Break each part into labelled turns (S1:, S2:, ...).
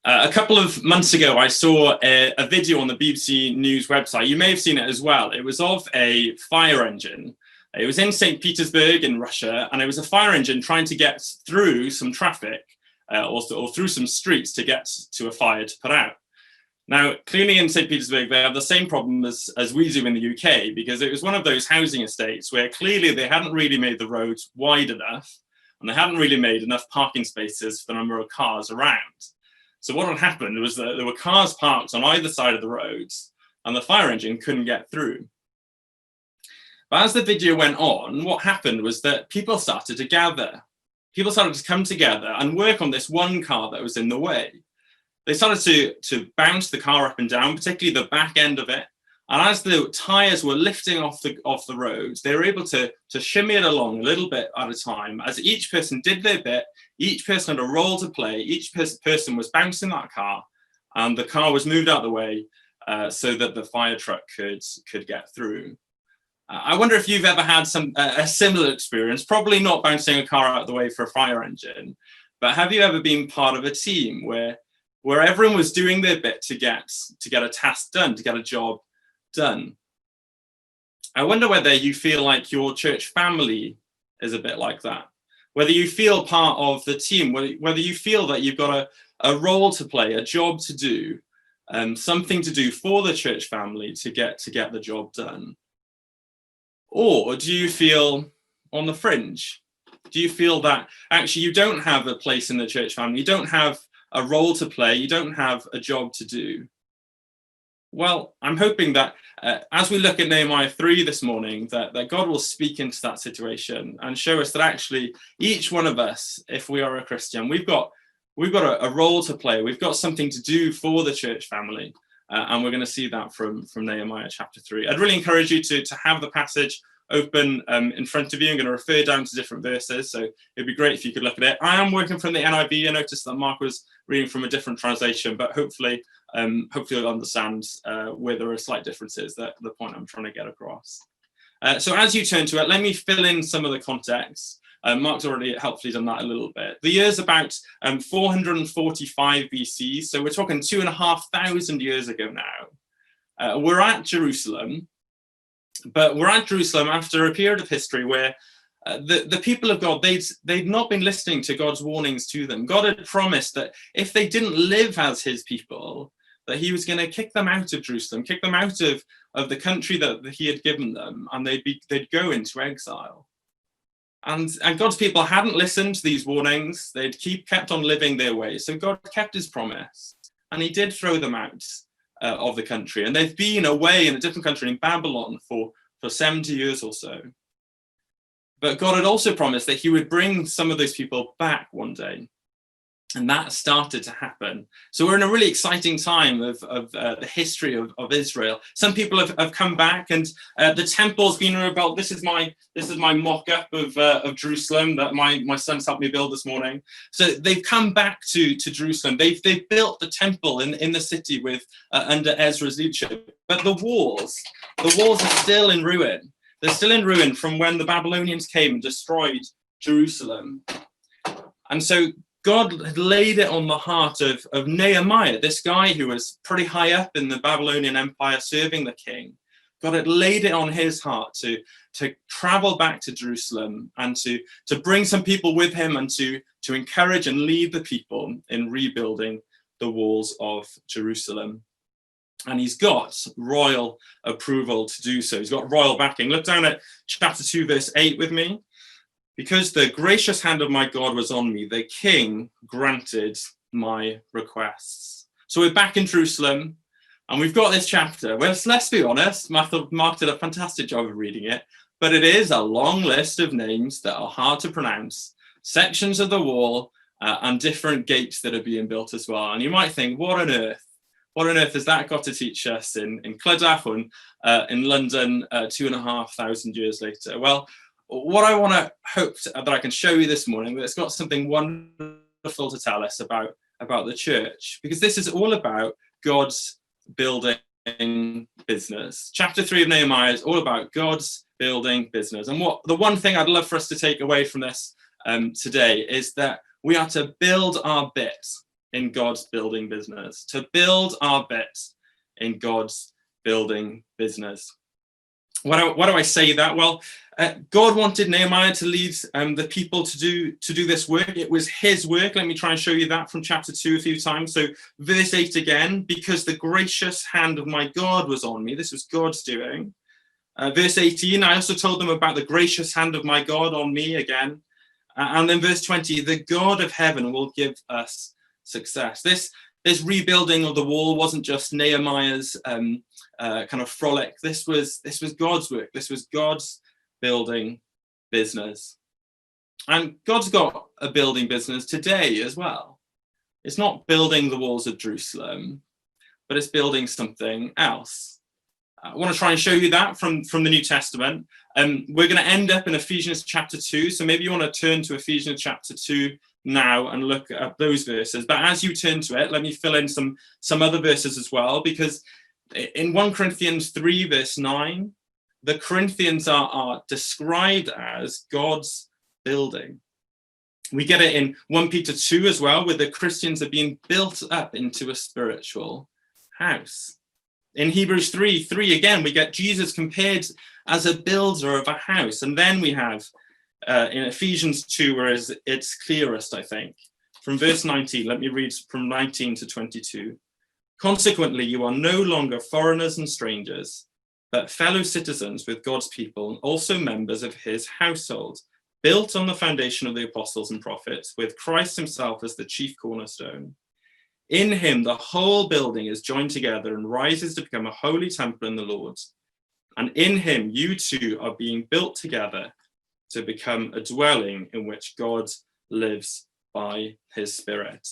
S1: A couple of months ago, I saw a video on the BBC News website. You may have seen it as well. It was of a fire engine. It was in St. Petersburg in Russia, and it was a fire engine trying to get through some traffic or through some streets to get to a fire to put out. Now, clearly in St. Petersburg, they have the same problem as we do in the UK, because it was one of those housing estates where clearly they hadn't really made the roads wide enough, and they hadn't really made enough parking spaces for the number of cars around. So what had happened was that there were cars parked on either side of the roads, and the fire engine couldn't get through. But as the video went on, what happened was that people started to gather. People started to come together and work on this one car that was in the way. They started to bounce the car up and down, particularly the back end of it. And as the tyres were lifting off the roads, they were able to shimmy it along a little bit at a time. As each person did their bit, each person had a role to play, each person was bouncing that car, and the car was moved out of the way so that the fire truck could get through. I wonder if you've ever had a similar experience, probably not bouncing a car out of the way for a fire engine, but have you ever been part of a team where everyone was doing their bit to get a task done, to get a job done? I wonder whether you feel like your church family is a bit like that, whether you feel part of the team, whether you feel that you've got a role to play, a job to do, something to do for the church family to get the job done. Or do you feel on the fringe? Do you feel that actually you don't have a place in the church family, you don't have a role to play, you don't have a job to do? Well, I'm hoping that as we look at Nehemiah 3 this morning, that God will speak into that situation and show us that actually each one of us, if we are a Christian, we've got a role to play, we've got something to do for the church family. And we're going to see that from Nehemiah chapter 3. I'd really encourage you to have the passage open in front of you. I'm going to refer down to different verses, so it'd be great if you could look at it. I am working from the NIV. I noticed that Mark was reading from a different translation, but hopefully you'll understand where there are slight differences, the point I'm trying to get across. So as you turn to it, let me fill in some of the context. Mark's already helpfully done that a little bit. The year's about 445 BC, so we're talking 2,500 years ago now. We're at Jerusalem, but we're at Jerusalem after a period of history where the people of God, they'd not been listening to God's warnings to them. God had promised that if they didn't live as his people, that he was going to kick them out of Jerusalem, kick them out of the country that he had given them, and they'd go into exile. And God's people hadn't listened to these warnings. They'd kept on living their way. So God kept his promise, and he did throw them out of the country. And they've been away in a different country, in Babylon, for 70 years or so. But God had also promised that he would bring some of those people back one day. And that started to happen. So we're in a really exciting time of the history of Israel. Some people have come back, and the temple's been rebuilt. This is my mock-up of Jerusalem that my son's helped me build this morning. So they've come back to Jerusalem. They've built the temple in the city with under Ezra's leadership. But the walls are still in ruin. They're still in ruin from when the Babylonians came and destroyed Jerusalem. And so God had laid it on the heart of Nehemiah, this guy who was pretty high up in the Babylonian Empire serving the king. God had laid it on his heart to travel back to Jerusalem and to bring some people with him and to encourage and lead the people in rebuilding the walls of Jerusalem. And he's got royal approval to do so. He's got royal backing. Look down at chapter 2, verse 8 with me. Because the gracious hand of my God was on me, the king granted my requests. So we're back in Jerusalem, and we've got this chapter. Well, let's be honest, Mark did a fantastic job of reading it, but it is a long list of names that are hard to pronounce, sections of the wall, and different gates that are being built as well. And you might think, what on earth has that got to teach us in Clydach or in London 2,500 years later? Well, what I want to hope that I can show you this morning, that it's got something wonderful to tell us about the church, because this is all about God's building business. Chapter 3 of Nehemiah is all about God's building business. And the one thing I'd love for us to take away from this today is that we are to build our bit in God's building business, to build our bit in God's building business. Why do I say that? Well, God wanted Nehemiah to lead the people to do this work. It was his work. Let me try and show you that from chapter 2 a few times. So verse 8 again, because the gracious hand of my God was on me. This was God's doing. Verse 18, I also told them about the gracious hand of my God on me again. And then verse 20, the God of heaven will give us success. This rebuilding of the wall wasn't just Nehemiah's kind of frolic. This was God's work. This was God's building business. And God's got a building business today as well. It's not building the walls of Jerusalem, but it's building something else. I want to try and show you that from the New Testament. We're going to end up in Ephesians chapter 2. So maybe you want to turn to Ephesians chapter 2 now and look at those verses. But as you turn to it, let me fill in some other verses as well, because in 1 Corinthians 3 verse 9, the Corinthians are described as God's building. We get it in 1 Peter 2 as well, where the Christians are being built up into a spiritual house. In Hebrews 3 again, we get Jesus compared as a builder of a house. And then we have in Ephesians 2, whereas it's clearest, I think, from verse 19. Let me read from 19 to 22. Consequently, you are no longer foreigners and strangers, but fellow citizens with God's people and also members of his household, built on the foundation of the apostles and prophets, with Christ himself as the chief cornerstone. In him, the whole building is joined together and rises to become a holy temple in the Lord. And in him, you two are being built together to become a dwelling in which God lives by his Spirit.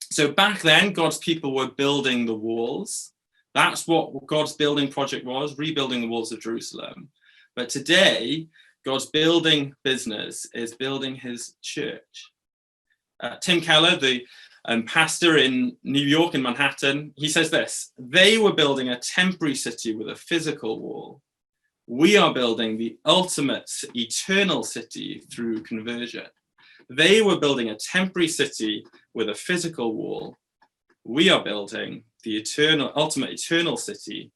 S1: So back then, God's people were building the walls. That's what God's building project was, rebuilding the walls of Jerusalem. But today, God's building business is building his church. Tim Keller, the pastor in New York, in Manhattan, he says this: they were building a temporary city with a physical wall. We are building the ultimate eternal city through conversion. They were building a temporary city with a physical wall. We are building the ultimate eternal city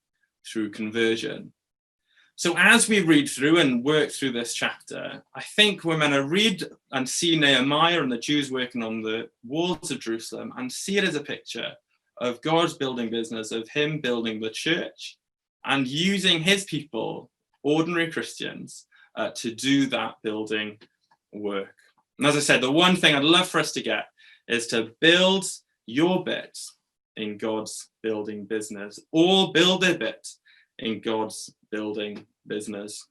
S1: through conversion. So as we read through and work through this chapter, I think we're meant to read and see Nehemiah and the Jews working on the walls of Jerusalem and see it as a picture of God's building business, of him building the church and using his people, ordinary Christians, to do that building work. And as I said, the one thing I'd love for us to get is to build your bit in God's building business, or build their bit in God's building business.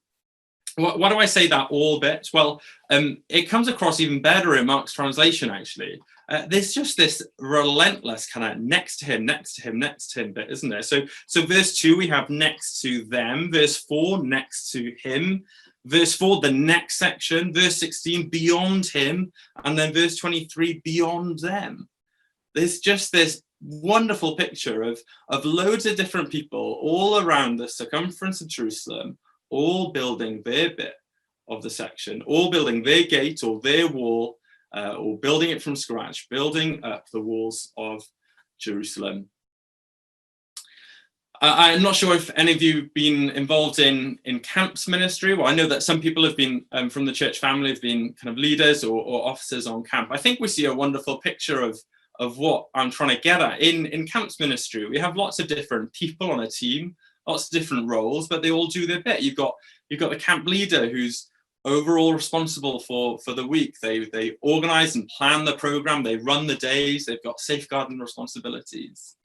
S1: Why do I say that all bit? Well, it comes across even better in Mark's translation, actually. There's just this relentless kind of next to him bit, isn't there? So verse 2, we have next to them. Verse 4, next to him. Verse 4, the next section. Verse 16, beyond him. And then verse 23, beyond them. There's just this wonderful picture of loads of different people all around the circumference of Jerusalem, all building their bit of the section, all building their gate or their wall, or building it from scratch, building up the walls of Jerusalem. I'm not sure if any of you have been involved in camps ministry. Well, I know that some people have been, from the church family, have been kind of leaders or officers on camp. I think we see a wonderful picture of what I'm trying to get at in camps ministry. We have lots of different people on a team, lots of different roles, but they all do their bit. You've got the camp leader who's overall responsible for the week. They organize and plan the program, they run the days, they've got safeguarding responsibilities.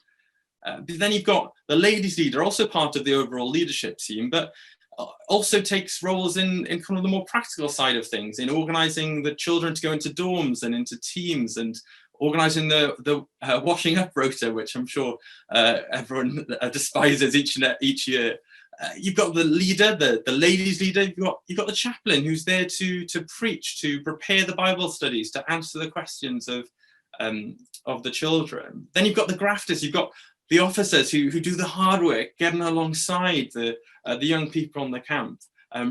S1: But then you've got the ladies leader, also part of the overall leadership team, but also takes roles in kind of the more practical side of things, in organizing the children to go into dorms and into teams, and organising the washing up rota, which I'm sure everyone despises each year. You've got the leader, the ladies leader. You've got the chaplain who's there to preach, to prepare the Bible studies, to answer the questions of the children. Then you've got the grafters. You've got the officers who do the hard work, getting alongside the young people on the camp.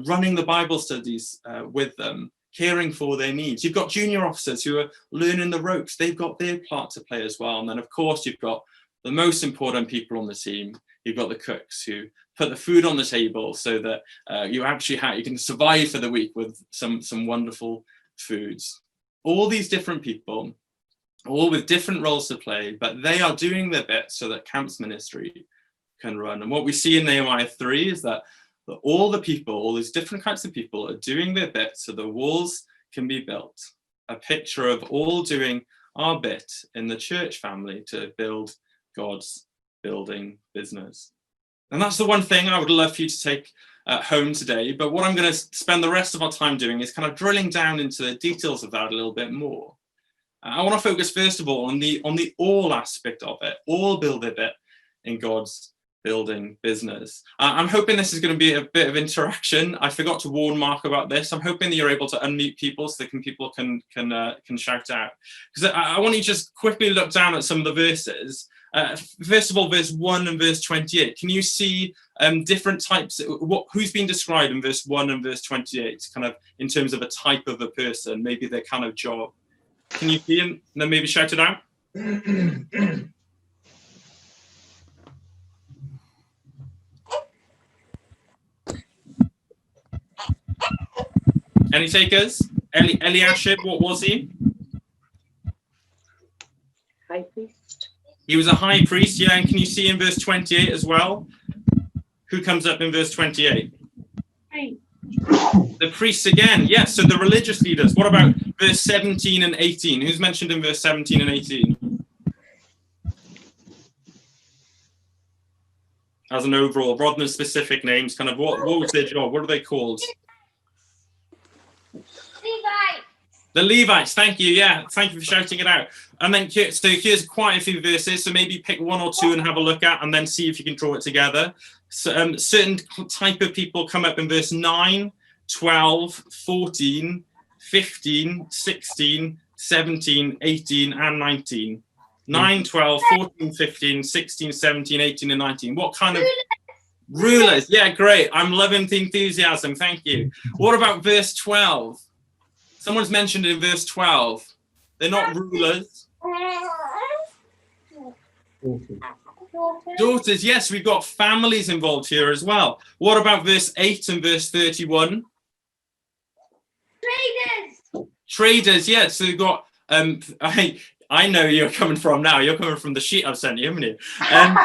S1: running the Bible studies with them, caring for their needs. You've got junior officers who are learning the ropes. They've got their part to play as well. And then, of course, you've got the most important people on the team. You've got the cooks who put the food on the table so that you can survive for the week with some wonderful foods. All these different people, all with different roles to play, but they are doing their bit so that camp's ministry can run. And what we see in Nehemiah 3 is that all the people, all these different kinds of people are doing their bit so the walls can be built. A picture of all doing our bit in the church family to build God's building business. And that's the one thing I would love for you to take home today. But what I'm going to spend the rest of our time doing is kind of drilling down into the details of that a little bit more. I want to focus first of all on the all aspect of it. All build their bit in God's building business. I'm hoping this is going to be a bit of interaction. I forgot to warn Mark about this. I'm hoping that you're able to unmute people so that people can shout out. Because I want you to just quickly look down at some of the verses. First of all, verse 1 and verse 28. Can you see different types? Who's been described in verse 1 and verse 28, kind of in terms of a type of a person, maybe their kind of job? Can you see him? And then maybe shout it out. Any takers? Eliashib, what was he?
S2: High priest.
S1: He was a high priest, yeah. And can you see in verse 28 as well? Who comes up in verse 28?
S2: Right.
S1: The priests again, yes. So the religious leaders. What about verse 17 and 18? Who's mentioned in verse 17 and 18? As an overall, rather than specific names, kind of what was their job? What are they called?
S2: Levites.
S1: The Levites, thank you. Yeah, thank you for shouting it out. And then, so here's quite a few verses. So maybe pick one or two and have a look at, and then see if you can draw it together. So, certain type of people come up in verse 9, 12, 14, 15, 16, 17, 18, and 19. 9, 12, 14, 15, 16, 17, 18, and 19. What kind of rulers? Yeah, great. I'm loving the enthusiasm. Thank you. What about verse 12? Someone's mentioned in verse 12. They're not rulers. Daughters, yes, we've got families involved here as well. What about verse 8 and verse 31? Traders, yes. So we've got, I know you're coming from now. You're coming from the sheet I've sent you, haven't you?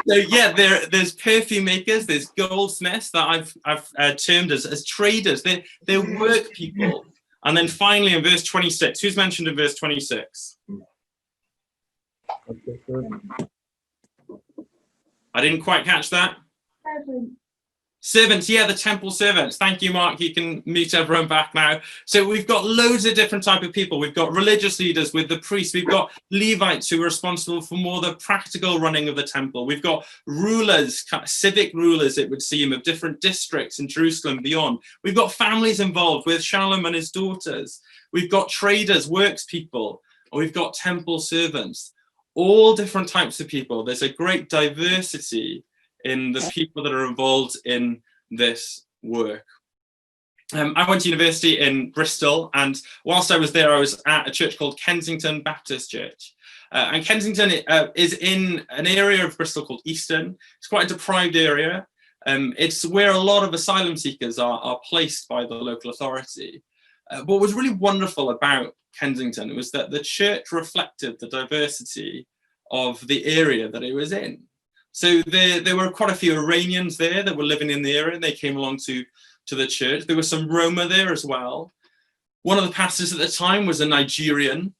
S1: So yeah, there's perfume makers, there's goldsmiths that I've termed as traders. They're work people. And then finally in verse 26, who's mentioned in verse 26? I didn't quite catch that. Servants, yeah, the temple servants. Thank you, Mark. You can mute everyone back now. So we've got loads of different type of people. We've got religious leaders with the priests. We've got Levites who are responsible for more the practical running of the temple. We've got rulers, kind of civic rulers, it would seem, of different districts in Jerusalem and beyond. We've got families involved with Shalom and his daughters. We've got traders, works people, or we've got temple servants. All different types of people. There's a great diversity in the people that are involved in this work. I went to university in Bristol, and whilst I was there, I was at a church called Kensington Baptist Church. And Kensington is in an area of Bristol called Easton. It's quite a deprived area. It's where a lot of asylum seekers are placed by the local authority. What was really wonderful about Kensington was that the church reflected the diversity of the area that it was in. So there were quite a few Iranians there that were living in the area, and they came along to the church. There was some Roma there as well. One of the pastors at the time was a Nigerian.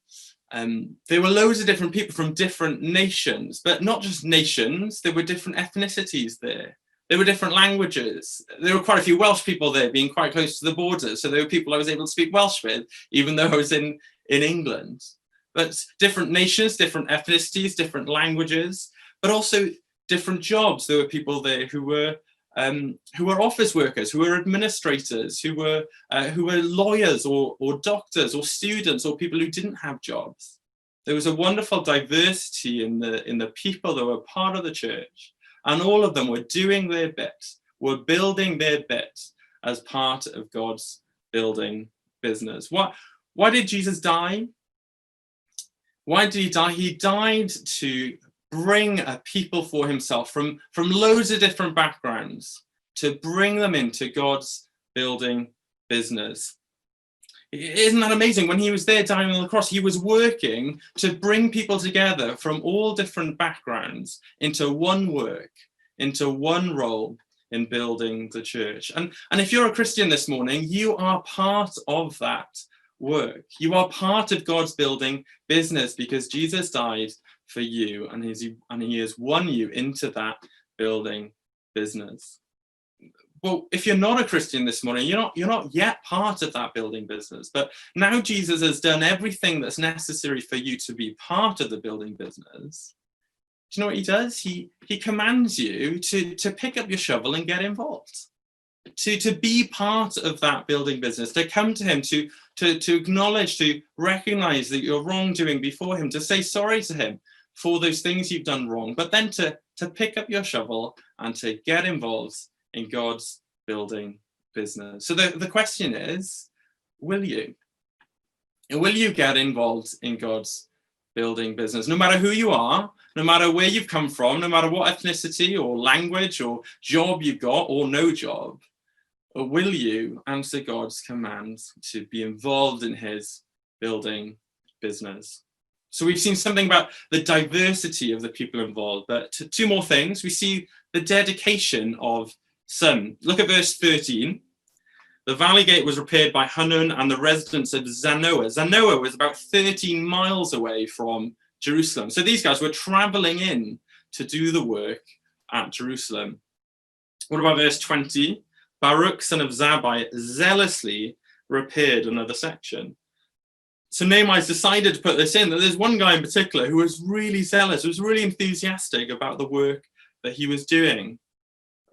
S1: There were loads of different people from different nations, but not just nations, there were different ethnicities there. There were different languages. There were quite a few Welsh people there, being quite close to the border. So there were people I was able to speak Welsh with, even though I was in England. But different nations, different ethnicities, different languages, but also different jobs. There were people there who were office workers, who were administrators, who were lawyers or doctors or students or people who didn't have jobs. There was a wonderful diversity in the people that were part of the church, and all of them were doing their bit, were building their bit, as part of God's building business. Why did Jesus die? Why did he die? He died to bring a people for himself from loads of different backgrounds, to bring them into God's building business. Isn't that amazing? When he was there dying on the cross, he was working to bring people together from all different backgrounds into one work, into one role in building the church. And if you're a Christian this morning, you are part of that work. You are part of God's building business because Jesus died for you, and he has won you into that building business. Well, if you're not a Christian this morning, you're not yet part of that building business. But now Jesus has done everything that's necessary for you to be part of the building business. Do you know what he does? He commands you to pick up your shovel and get involved. To be part of that building business, to come to him, to acknowledge, to recognize that you're wrongdoing before him, to say sorry to him for those things you've done wrong, but then to pick up your shovel and to get involved in God's building business. So the question is, will you? And will you get involved in God's building business? No matter who you are, no matter where you've come from, no matter what ethnicity or language or job you've got or no job, or will you answer God's command to be involved in his building business? So we've seen something about the diversity of the people involved, but two more things. We see the dedication of some. Look at verse 13. The valley gate was repaired by Hanun and the residents of Zanoah. Zanoah was about 13 miles away from Jerusalem. So these guys were traveling in to do the work at Jerusalem. What about verse 20? Baruch, son of Zabbai, zealously repaired another section. So Nehemiah's decided to put this in, that there's one guy in particular who was really zealous, who was really enthusiastic about the work that he was doing.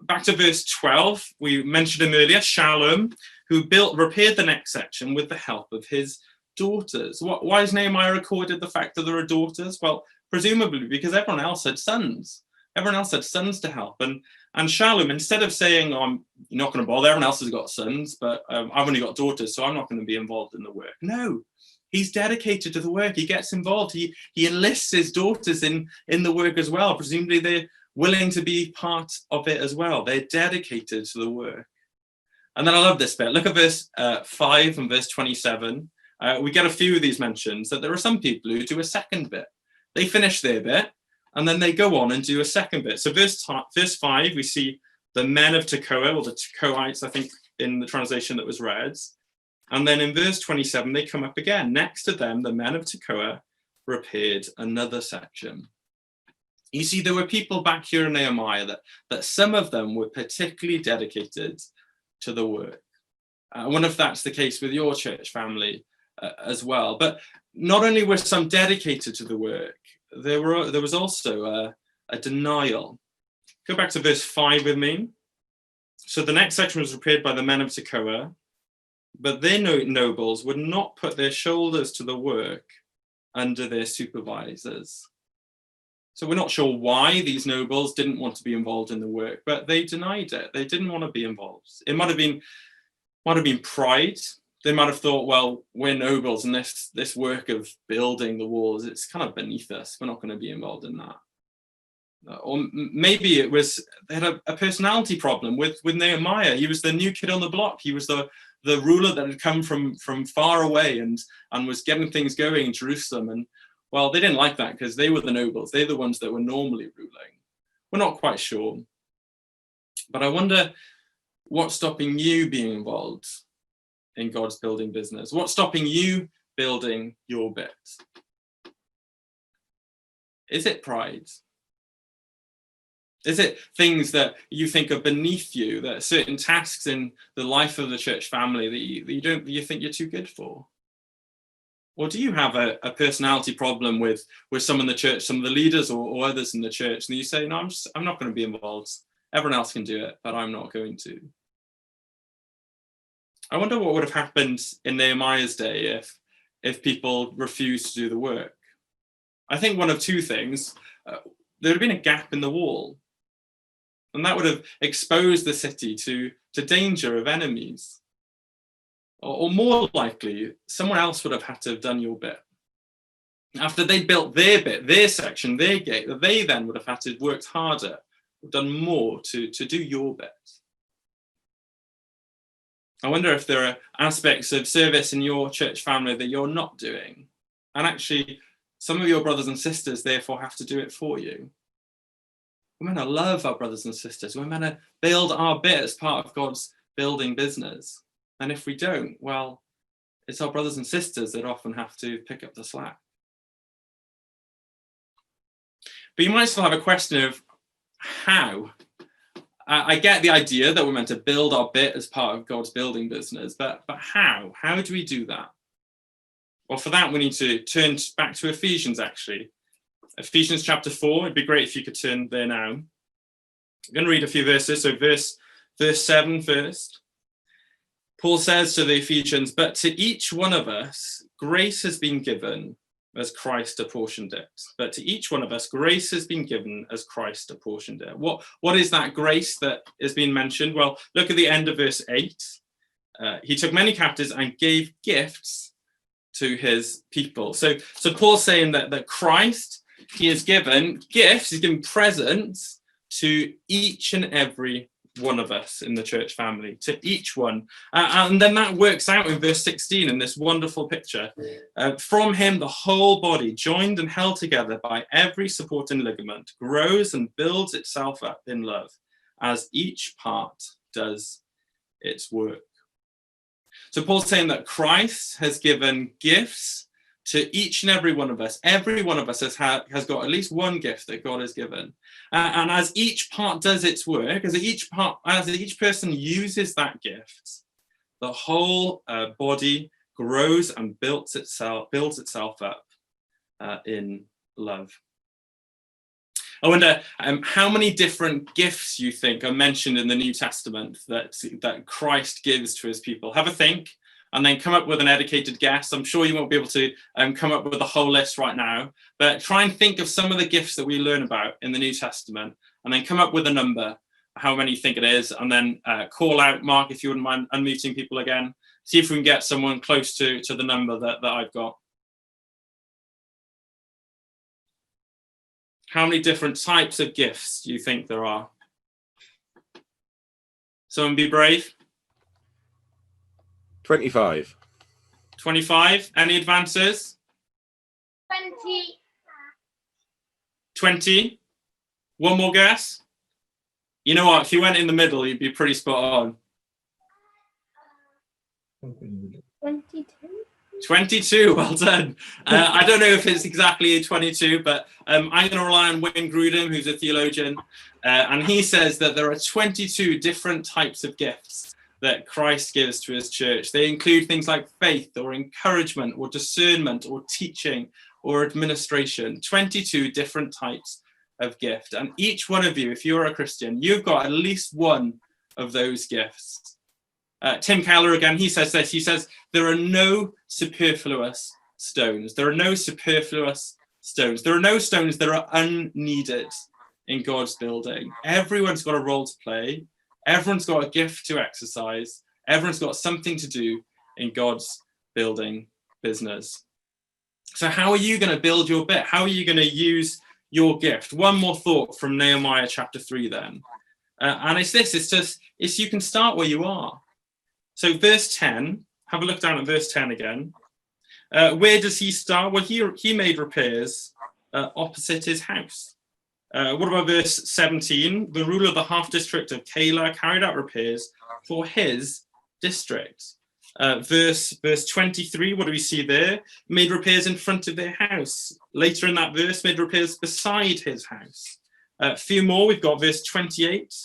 S1: Back to verse 12, we mentioned him earlier, Shallum, who repaired the next section with the help of his daughters. Why has Nehemiah recorded the fact that there are daughters? Well, presumably because everyone else had sons. Everyone else had sons to help. And Shallum, instead of saying, I'm not going to bother, everyone else has got sons, but I've only got daughters, so I'm not going to be involved in the work. No, he's dedicated to the work. He gets involved. He enlists his daughters in the work as well. Presumably they're willing to be part of it as well. They're dedicated to the work. And then I love this bit. Look at verse 5 and verse 27. We get a few of these mentions that there are some people who do a second bit. They finish their bit and then they go on and do a second bit. So verse 5, we see the men of Tekoa, or the Tekoites, I think, in the translation that was read. And then in verse 27, they come up again. Next to them, the men of Tekoa repaired another section. You see, there were people back here in Nehemiah that some of them were particularly dedicated to the work. I wonder if that's the case with your church family as well. But not only were some dedicated to the work, there was also a denial. Go back to verse 5 with me. So the next section was repaired by the men of Tekoa, but their nobles would not put their shoulders to the work under their supervisors. So we're not sure why these nobles didn't want to be involved in the work, but they denied it. They didn't want to be involved. It might have been pride. They might have thought, well, we're nobles and this work of building the walls, it's kind of beneath us. We're not going to be involved in that. Or maybe it was, they had a personality problem with Nehemiah. He was the new kid on the block. He was the ruler that had come from far away and was getting things going in Jerusalem. And well, they didn't like that because they were the nobles. They're the ones that were normally ruling. We're not quite sure. But I wonder what's stopping you being involved in God's building business? What's stopping you building your bit? Is it pride? Is it things that you think are beneath you, that certain tasks in the life of the church family that you think you're too good for? Or do you have a personality problem with some in the church, some of the leaders or others in the church, and you say, no, I'm not going to be involved. Everyone else can do it, but I'm not going to. I wonder what would have happened in Nehemiah's day if people refused to do the work. I think one of two things. There would have been a gap in the wall. And that would have exposed the city to danger of enemies. Or more likely, someone else would have had to have done your bit. After they built their bit, their section, their gate, they then would have had to have worked harder, done more to do your bit. I wonder if there are aspects of service in your church family that you're not doing. And actually, some of your brothers and sisters therefore have to do it for you. We're meant to love our brothers and sisters. We're meant to build our bit as part of God's building business. And if we don't, well, it's our brothers and sisters that often have to pick up the slack. But you might still have a question of how. I get the idea that we're meant to build our bit as part of God's building business, but how? How do we do that? Well, for that, we need to turn back to Ephesians, actually. Ephesians chapter 4, it'd be great if you could turn there now. I'm going to read a few verses. So verse 7 first. Paul says to the Ephesians, "But to each one of us, grace has been given as Christ apportioned it." But to each one of us, grace has been given as Christ apportioned it. What is that grace that is being mentioned? Well, look at the end of verse 8. He took many captives and gave gifts to his people. So Paul's saying that Christ, he has given gifts, he's given presents to each and every one of us in the church family, to each one. And then that works out in verse 16 in this wonderful picture. From him, the whole body, joined and held together by every supporting ligament, grows and builds itself up in love as each part does its work. So Paul's saying that Christ has given gifts to each and every one of us. Every one of us has got at least one gift that God has given. And as each part does its work, as each person uses that gift, the whole body grows and builds itself up in love. I wonder how many different gifts you think are mentioned in the New Testament that Christ gives to his people. Have a think, and then come up with an educated guess. I'm sure you won't be able to come up with the whole list right now, but try and think of some of the gifts that we learn about in the New Testament, and then come up with a number, how many you think it is, and then call out, Mark, if you wouldn't mind unmuting people again. See if we can get someone close to the number that I've got. How many different types of gifts do you think there are? Someone be brave.
S3: 25.
S1: 25. Any advances?
S2: 20.
S1: 20. One more guess. You know what? If you went in the middle, you'd be pretty spot on.
S2: 22.
S1: 22. Well done. I don't know if it's exactly a 22, but I'm going to rely on Wayne Grudem, who's a theologian, and he says that there are 22 different types of gifts that Christ gives to his church. They include things like faith or encouragement or discernment or teaching or administration. 22 different types of gift. And each one of you, if you're a Christian, you've got at least one of those gifts. Tim Keller, again, he says this. He says, there are no superfluous stones. There are no superfluous stones. There are no stones that are unneeded in God's building. Everyone's got a role to play. Everyone's got a gift to exercise. Everyone's got something to do in God's building business. So how are you going to build your bit? How are you going to use your gift? One more thought from Nehemiah chapter 3 then. And it's this, it's you can start where you are. So verse 10, have a look down at verse 10 again. Where does he start? Well, he made repairs opposite his house. What about verse 17? The ruler of the half district of Keilah carried out repairs for his district. Verse 23, what do we see there? Made repairs in front of their house. Later in that verse, made repairs beside his house. A few more, we've got verse 28.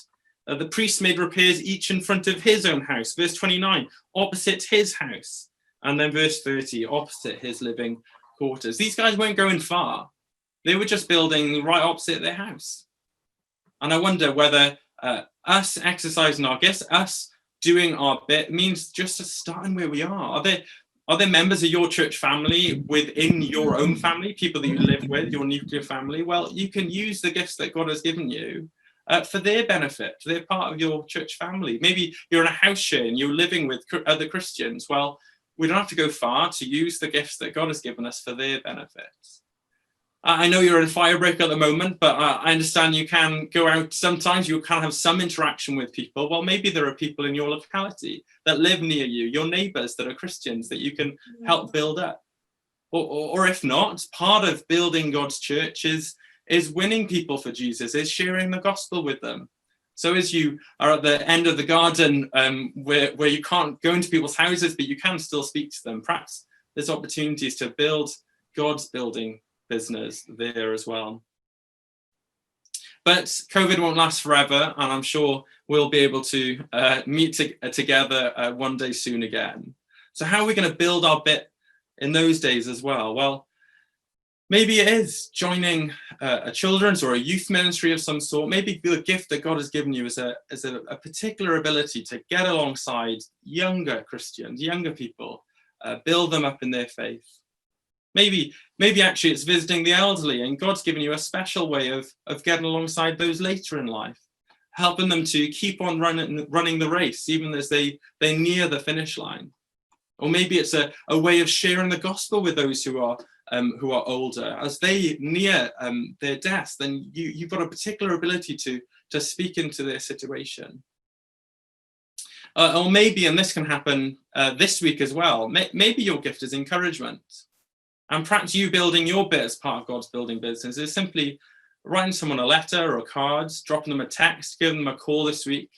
S1: The priest made repairs each in front of his own house. Verse 29, opposite his house. And then verse 30, opposite his living quarters. These guys weren't going far. They were just building right opposite their house. And I wonder whether us exercising our gifts, us doing our bit, means just starting where we are. Are there members of your church family within your own family, people that you live with, your nuclear family? Well, you can use the gifts that God has given you for their benefit. They're part of your church family. Maybe you're in a house share and you're living with other Christians. Well, we don't have to go far to use the gifts that God has given us for their benefits. I know you're in Firebreak at the moment, but I understand you can go out sometimes. You can have some interaction with people. Well, maybe there are people in your locality that live near you, your neighbours that are Christians that you can help build up. Or if not, part of building God's church is winning people for Jesus, is sharing the gospel with them. So as you are at the end of the garden where you can't go into people's houses, but you can still speak to them, perhaps there's opportunities to build God's building business there as well. But COVID won't last forever, and I'm sure we'll be able to meet together one day soon again. So how are we going to build our bit in those days as well? Well, maybe it is joining a children's or a youth ministry of some sort. Maybe the gift that God has given you is a particular ability to get alongside younger Christians, younger people, build them up in their faith. Maybe actually it's visiting the elderly, and God's given you a special way of getting alongside those later in life, helping them to keep on running the race, even as they near the finish line. Or maybe it's a way of sharing the gospel with those who are older. As they near their death, then you've got a particular ability to speak into their situation. Or maybe, and this can happen this week as well, maybe your gift is encouragement. And perhaps you building your bit as part of God's building business is simply writing someone a letter or a card, dropping them a text, giving them a call this week,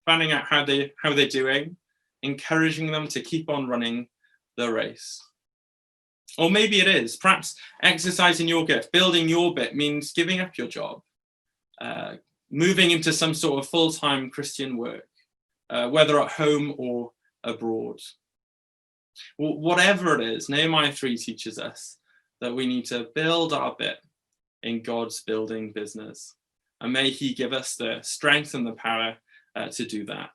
S1: finding out how they're doing, encouraging them to keep on running the race. Or maybe it is, perhaps exercising your gift, building your bit means giving up your job, moving into some sort of full-time Christian work, whether at home or abroad. Whatever it is, Nehemiah 3 teaches us that we need to build our bit in God's building business. And may he give us the strength and the power to do that.